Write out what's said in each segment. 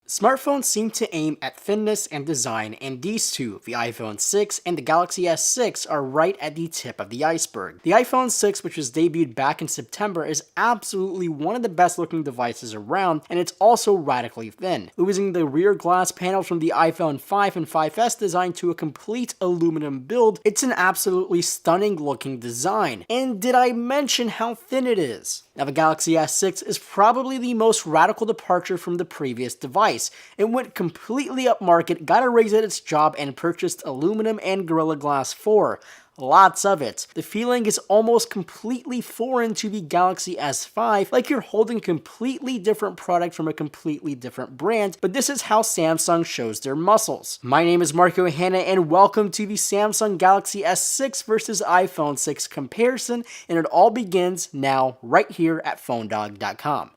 Smartphones seem to aim at thinness and design, and these two, the iPhone 6 and the Galaxy S6, are right at the tip of the iceberg. The iPhone 6, which was debuted back in September, is absolutely one of the best looking devices around, and it's also radically thin, losing the rear glass panels from the iPhone 5 and 5S design to a complete aluminum build. It's an absolutely stunning looking design. And did I mention how thin it is? Now, the Galaxy S6 is probably the most radical departure from the previous device. It went completely upmarket, got a raise at its job, and purchased aluminum and Gorilla Glass 4. Lots of it. The feeling is almost completely foreign to the Galaxy S5, like you're holding a completely different product from a completely different brand, but this is how Samsung shows their muscles. My name is Marco Hanna, and welcome to the Samsung Galaxy S6 versus iPhone 6 comparison, and it all begins now, right here at PhoneDog.com.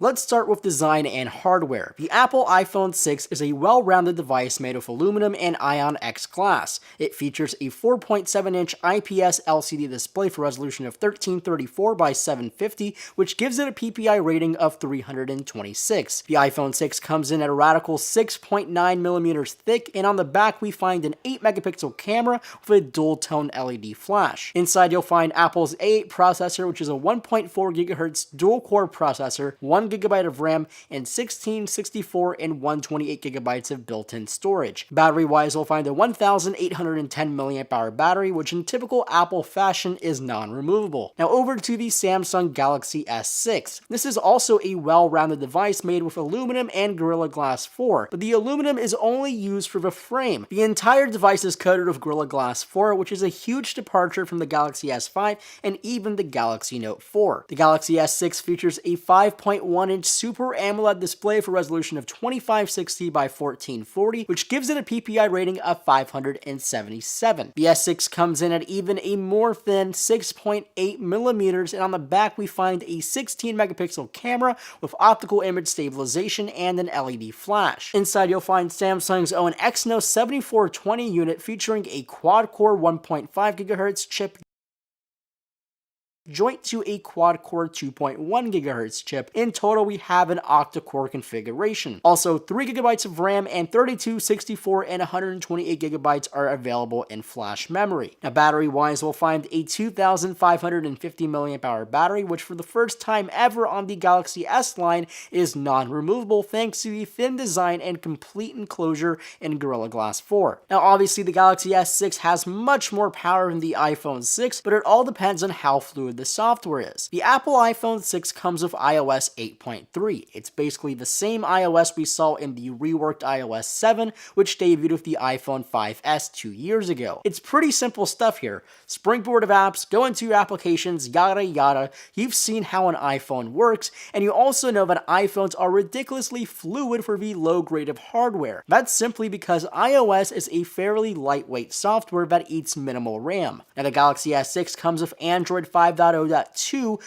Let's start with design and hardware. The Apple iPhone 6 is a well-rounded device made of aluminum and Ion X glass. It features a 4.7-inch IPS LCD display for resolution of 1334 by 750, which gives it a PPI rating of 326. The iPhone 6 comes in at a radical 6.9mm thick, and on the back we find an 8-megapixel camera with a dual-tone LED flash. Inside you'll find Apple's A8 processor, which is a 1.4 GHz dual-core processor, 1 GB of RAM, and 16, 64, and 128 GB of built-in storage. Battery-wise, we'll find a 1,810 mAh battery, which in typical Apple fashion is non-removable. Now over to the Samsung Galaxy S6. This is also a well-rounded device made with aluminum and Gorilla Glass 4, but the aluminum is only used for the frame. The entire device is coated with Gorilla Glass 4, which is a huge departure from the Galaxy S5 and even the Galaxy Note 4. The Galaxy S6 features a 5.1-inch Super AMOLED display for resolution of 2560 by 1440, which gives it a PPI rating of 577. The S6 comes in at even a more thin 6.8mm, and on the back we find a 16-megapixel camera with optical image stabilization and an LED flash. Inside you'll find Samsung's own Exynos 7420 unit featuring a quad-core 1.5 GHz chip joint to a quad-core 2.1 GHz chip. In total, we have an octa-core configuration. Also, 3 GB of RAM and 32, 64, and 128 GB are available in flash memory. Now, battery-wise, we'll find a 2,550 mAh battery, which for the first time ever on the Galaxy S line is non-removable thanks to the thin design and complete enclosure in Gorilla Glass 4. Now, obviously, the Galaxy S6 has much more power than the iPhone 6, but it all depends on how fluid the software is. The Apple iPhone 6 comes with iOS 8.3. It's basically the same iOS we saw in the reworked iOS 7, which debuted with the iPhone 5S 2 years ago. It's pretty simple stuff here. Springboard of apps, go into your applications, yada yada. You've seen how an iPhone works, and you also know that iPhones are ridiculously fluid for the low grade of hardware. That's simply because iOS is a fairly lightweight software that eats minimal RAM. Now, the Galaxy S6 comes with Android 5.0.2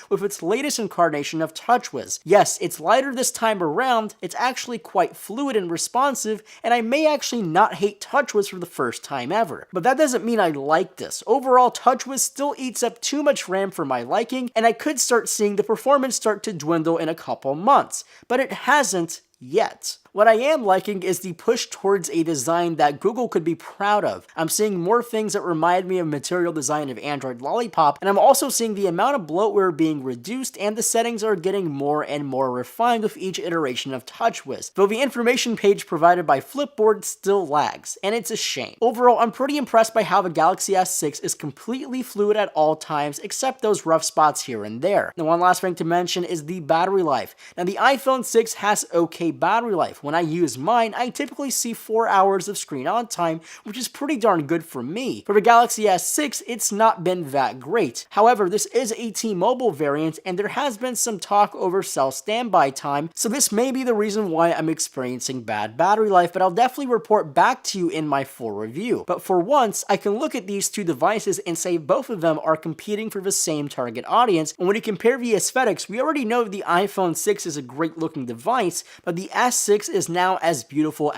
with its latest incarnation of TouchWiz. Yes, it's lighter this time around, it's actually quite fluid and responsive, and I may actually not hate TouchWiz for the first time ever. But that doesn't mean I like this. Overall, TouchWiz still eats up too much RAM for my liking, and I could start seeing the performance start to dwindle in a couple months. But it hasn't yet. What I am liking is the push towards a design that Google could be proud of. I'm seeing more things that remind me of material design of Android Lollipop, and I'm also seeing the amount of bloatware being reduced, and the settings are getting more and more refined with each iteration of TouchWiz, though the information page provided by Flipboard still lags, and it's a shame. Overall, I'm pretty impressed by how the Galaxy S6 is completely fluid at all times, except those rough spots here and there. Now, one last thing to mention is the battery life. Now, the iPhone 6 has okay battery life. When I use mine, I typically see 4 hours of screen on time, which is pretty darn good for me. For the Galaxy S6, it's not been that great. However, this is a T-Mobile variant, and there has been some talk over cell standby time, so this may be the reason why I'm experiencing bad battery life, but I'll definitely report back to you in my full review. But for once, I can look at these two devices and say both of them are competing for the same target audience, and when you compare the aesthetics, we already know the iPhone 6 is a great looking device, but the S6 is now as beautiful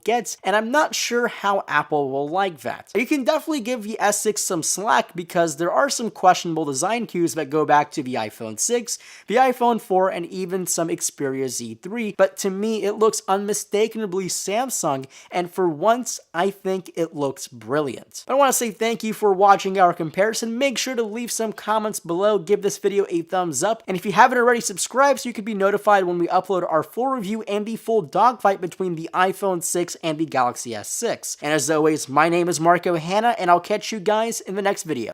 gets, and I'm not sure how Apple will like that. You can definitely give the S6 some slack because there are some questionable design cues that go back to the iPhone 6, the iPhone 4, and even some Xperia Z3, but to me it looks unmistakably Samsung, and for once I think it looks brilliant. I want to say thank you for watching our comparison. Make sure to leave some comments below, give this video a thumbs up, and if you haven't already, subscribe so you can be notified when we upload our full review and the full dogfight between the iPhone 6 and the Galaxy S6. And as always, my name is Marco Hanna, and I'll catch you guys in the next video.